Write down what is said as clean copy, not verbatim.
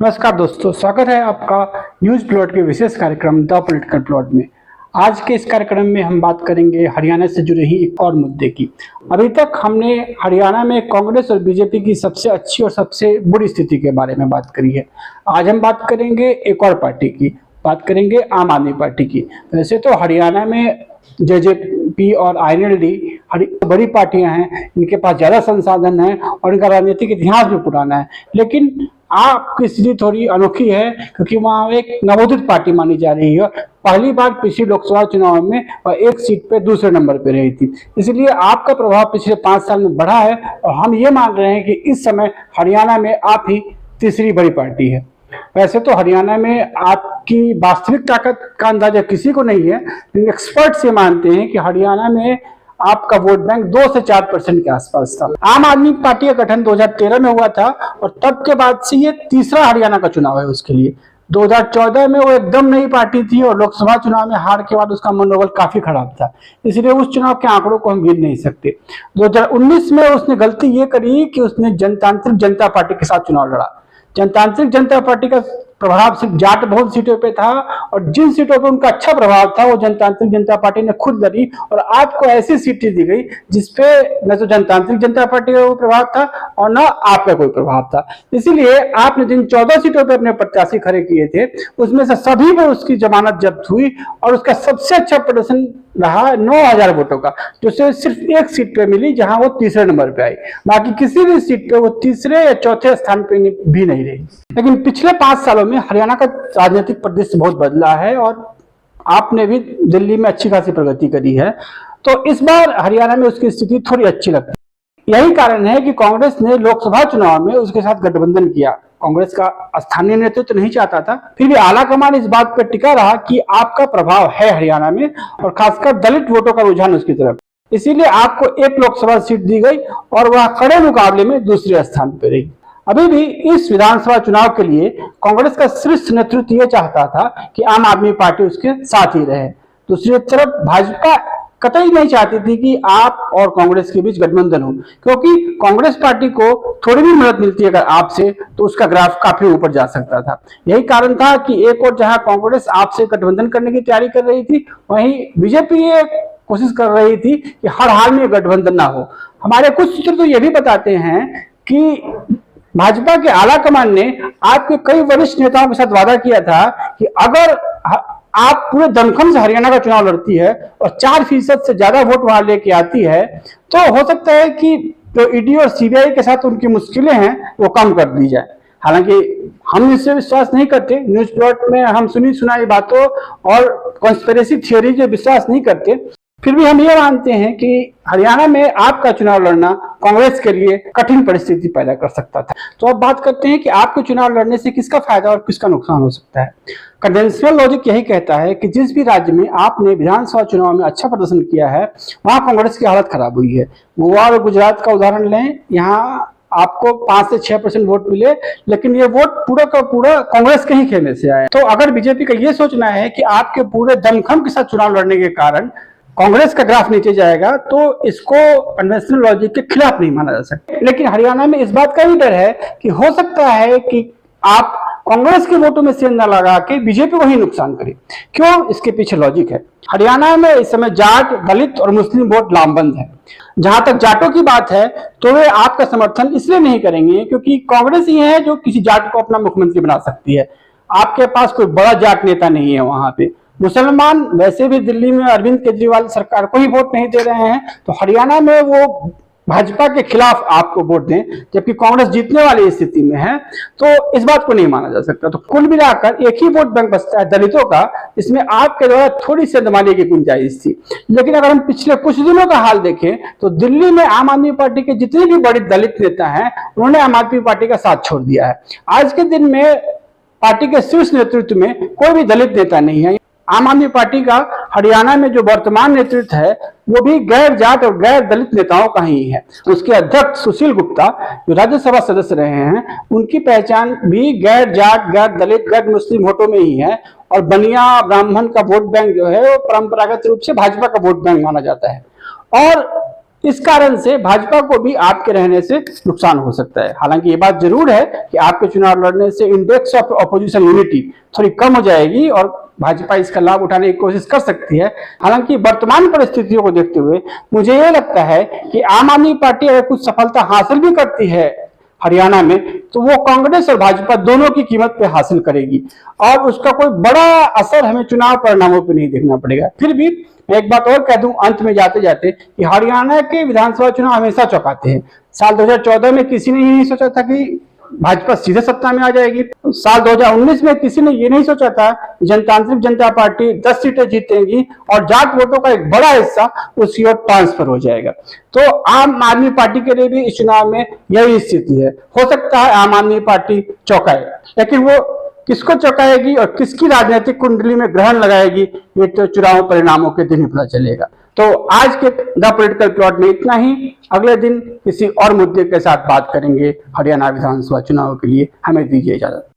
नमस्कार दोस्तों, स्वागत है आपका न्यूज प्लॉट के विशेष कार्यक्रम द पॉलिटिकल प्लॉट में। आज के इस कार्यक्रम में हम बात करेंगे हरियाणा से जुड़े ही एक और मुद्दे की। अभी तक हमने हरियाणा में कांग्रेस और बीजेपी की सबसे अच्छी और सबसे बुरी स्थिति के बारे में बात करी है। आज हम बात करेंगे एक और पार्टी की, बात करेंगे आम आदमी पार्टी की। वैसे तो हरियाणा में जेजेपी और आईएनएलडी बड़ी पार्टियां हैं, इनके पास ज़्यादा संसाधन है और इनका राजनीतिक इतिहास भी पुराना है। लेकिन आपकी स्थिति थोड़ी अनोखी है क्योंकि वहाँ एक नवोदित पार्टी मानी जा रही है। पहली बार पिछली लोकसभा चुनाव में वह एक सीट पे दूसरे नंबर पे रही थी, इसलिए आपका प्रभाव पिछले 5 साल में बढ़ा है और हम ये मान रहे हैं कि इस समय हरियाणा में आप ही तीसरी बड़ी पार्टी है। वैसे तो हरियाणा में आपकी वास्तविक ताकत का अंदाजा किसी को नहीं है, लेकिन एक्सपर्ट्स ये मानते हैं कि हरियाणा में आपका वोट बैंक 2 से 4% के आसपास था। आम आदमी पार्टी का गठन 2013 में हुआ था और तब के बाद से ये तीसरा हरियाणा का चुनाव है उसके लिए। 2014 में वो एकदम नई पार्टी थी और लोकसभा चुनाव में हार के बाद उसका मनोबल काफी खराब था, इसलिए उस चुनाव के आंकड़ों को हम गिन नहीं सकते। 2019 में उसने गलती ये करी कि उसने जनतांत्रिक जनता पार्टी के साथ चुनाव लड़ा। जनतांत्रिक जनता पार्टी का प्रभाव सिर्फ जाट बहुल सीटों पे था और जिन सीटों पे उनका अच्छा प्रभाव था वो जनतांत्रिक जनता पार्टी ने खुद लड़ी और आपको ऐसी सीटें दी गई जिसपे न तो जनतांत्रिक जनता पार्टी का कोई प्रभाव था और न आपका कोई प्रभाव था। इसीलिए आपने जिन 14 सीटों पे अपने प्रत्याशी खड़े किए थे उसमें से सभी पर उसकी जमानत जब्त हुई और उसका सबसे अच्छा प्रदर्शन रहा 9000 वोटों का, जो सिर्फ एक सीट पे मिली जहां वो तीसरे नंबर पे आई। बाकी किसी भी सीट पे वो तीसरे या चौथे स्थान पे भी नहीं रही। लेकिन पिछले 5 सालों में हरियाणा का राजनीतिक परिदृश्य बहुत बदला है और आपने भी दिल्ली में अच्छी खासी प्रगति करी है, तो इस बार हरियाणा में उसकी स्थिति थोड़ी अच्छी लगती है। यही कारण है कि कांग्रेस ने लोकसभा चुनाव में उसके साथ गठबंधन किया। कांग्रेस का स्थानीय नेतृत्व तो नहीं चाहता था, फिर भी आला कमान इस बात पर टिका रहा कि आपका प्रभाव है हरियाणा में और खासकर दलित वोटों का रुझान उसकी तरफ, इसीलिए आपको एक लोकसभा सीट दी गई और वह कड़े मुकाबले में दूसरे स्थान पर रही। अभी भी इस विधानसभा चुनाव के लिए कांग्रेस का शीर्ष नेतृत्व ये चाहता था कि आम आदमी पार्टी उसके साथ ही रहे। दूसरी तरफ भाजपा कतई नहीं चाहती थी कि आप और कांग्रेस के बीच गठबंधन हो, क्योंकि कांग्रेस पार्टी को थोड़ी भी मदद मिलती है अगर आपसे तो उसका ग्राफ काफी ऊपर जा सकता था। यही कारण था कि एक और जहां कांग्रेस आपसे गठबंधन करने की तैयारी कर रही थी, वहीं बीजेपी ये कोशिश कर रही थी कि हर हाल में गठबंधन ना हो। हमारे कुछ सूत्र तो ये भी बताते हैं कि भाजपा के आला कमान ने आपके कई वरिष्ठ नेताओं के साथ वादा किया था कि अगर आप पूरे दमखम से हरियाणा का चुनाव लड़ती है और 4% से ज्यादा वोट वहां लेके आती है तो हो सकता है कि जो ईडी और सीबीआई के साथ उनकी मुश्किलें हैं वो कम कर दी जाए। हालांकि हम इससे विश्वास नहीं करते, न्यूज प्लॉट में हम सुनी सुनाई बातों और कॉन्स्पिरेसी थियोरी पे विश्वास नहीं करते, फिर भी हम ये मानते हैं कि हरियाणा में आपका चुनाव लड़ना कांग्रेस के लिए कठिन परिस्थिति पैदा कर सकता था। तो अब बात करते हैं कि आपके चुनाव लड़ने से किसका फायदा और किसका नुकसान हो सकता है। कन्वेंशनल लॉजिक यही कहता है कि जिस भी राज्य में आपने विधानसभा चुनाव में अच्छा प्रदर्शन किया है वहां कांग्रेस की हालत खराब हुई है। गोवा और गुजरात का उदाहरण लें, यहाँ आपको 5 से 6% वोट मिले, लेकिन ये वोट पूरा का पूरा कांग्रेस के ही खेमे से आए। तो अगर बीजेपी का ये सोचना है कि आपके पूरे दमखम के साथ चुनाव लड़ने के कारण कांग्रेस का ग्राफ नीचे जाएगा तो इसको कन्वेंशनल लॉजिक के खिलाफ नहीं माना जा सकता। लेकिन हरियाणा में इस बात का भी डर है कि हो सकता है कि आप कांग्रेस के वोटों में सेंध न लगा के बीजेपी को ही नुकसान करे। क्यों? इसके पीछे लॉजिक है। हरियाणा में इस समय जाट, दलित और मुस्लिम वोट लामबंद है। जहां तक जाटों की बात है तो वे आपका समर्थन इसलिए नहीं करेंगे क्योंकि कांग्रेस ही है जो किसी जाट को अपना मुख्यमंत्री बना सकती है। आपके पास कोई बड़ा जाट नेता नहीं है वहां पे। मुसलमान वैसे भी दिल्ली में अरविंद केजरीवाल सरकार को ही वोट नहीं दे रहे हैं, तो हरियाणा में वो भाजपा के खिलाफ आपको वोट दें, जबकि कांग्रेस जीतने वाली स्थिति में है, तो इस बात को नहीं माना जा सकता। तो कुल मिलाकर एक ही वोट बैंक बचता है दलितों का, इसमें आपके द्वारा थोड़ी सी दमाने की गुंजाइश थी। लेकिन अगर हम पिछले कुछ दिनों का हाल देखें तो दिल्ली में आम आदमी पार्टी के जितने भी बड़े दलित नेता हैं उन्होंने आम आदमी पार्टी का साथ छोड़ दिया है। आज के दिन में पार्टी के शीर्ष नेतृत्व में कोई भी दलित नेता नहीं है। आम आदमी पार्टी का हरियाणा में जो वर्तमान नेतृत्व है वो भी गैर जाट और गैर दलित नेताओं का ही है। उसके अध्यक्ष सुशील गुप्ता जो राज्यसभा सदस्य रहे हैं, उनकी पहचान भी गैर जाट, गैर दलित, गैर मुस्लिम वोटों में ही है और बनिया ब्राह्मण का वोट बैंक जो है वो परंपरागत रूप से भाजपा का वोट बैंक माना जाता है। और इस कारण से भाजपा को भी आपके रहने से नुकसान हो सकता है। हालांकि ये बात जरूर है कि आपके चुनाव लड़ने से इंडेक्स ऑफ अपोजिशन यूनिटी थोड़ी कम हो जाएगी और भाजपा इसका लाभ उठाने की कोशिश कर सकती है। हालांकि वर्तमान परिस्थितियों को देखते हुए मुझे ये लगता है कि आम आदमी पार्टी अगर कुछ सफलता हासिल भी करती है हरियाणा में, तो वो कांग्रेस और भाजपा दोनों की कीमत पे हासिल करेगी और उसका कोई बड़ा असर हमें चुनाव परिणामों पे नहीं देखना पड़ेगा। फिर भी मैं एक बात और कह दूं अंत में जाते जाते कि हरियाणा के विधानसभा चुनाव हमेशा चौंकाते हैं। साल 2014 में किसी ने ये नहीं सोचा था कि भाजपा सीधे सत्ता में आ जाएगी। साल 2019 में किसी ने ये नहीं सोचा था कि जनतांत्रिक जनता पार्टी 10 सीटें जीतेगी और जाट वोटों का एक बड़ा हिस्सा उसी ओर ट्रांसफर हो जाएगा। तो आम आदमी पार्टी के लिए भी इस चुनाव में यही स्थिति है। हो सकता है आम आदमी पार्टी चौंकाए, लेकिन वो किसको चौंकाएगी और किसकी राजनीतिक कुंडली में ग्रहण लगाएगी ये तो चुनाव परिणामों के दिन ही पता चलेगा। तो आज के द पॉलिटिकल प्लॉट में इतना ही। अगले दिन किसी और मुद्दे के साथ बात करेंगे हरियाणा विधानसभा चुनाव के लिए। हमें दीजिए इजाजत।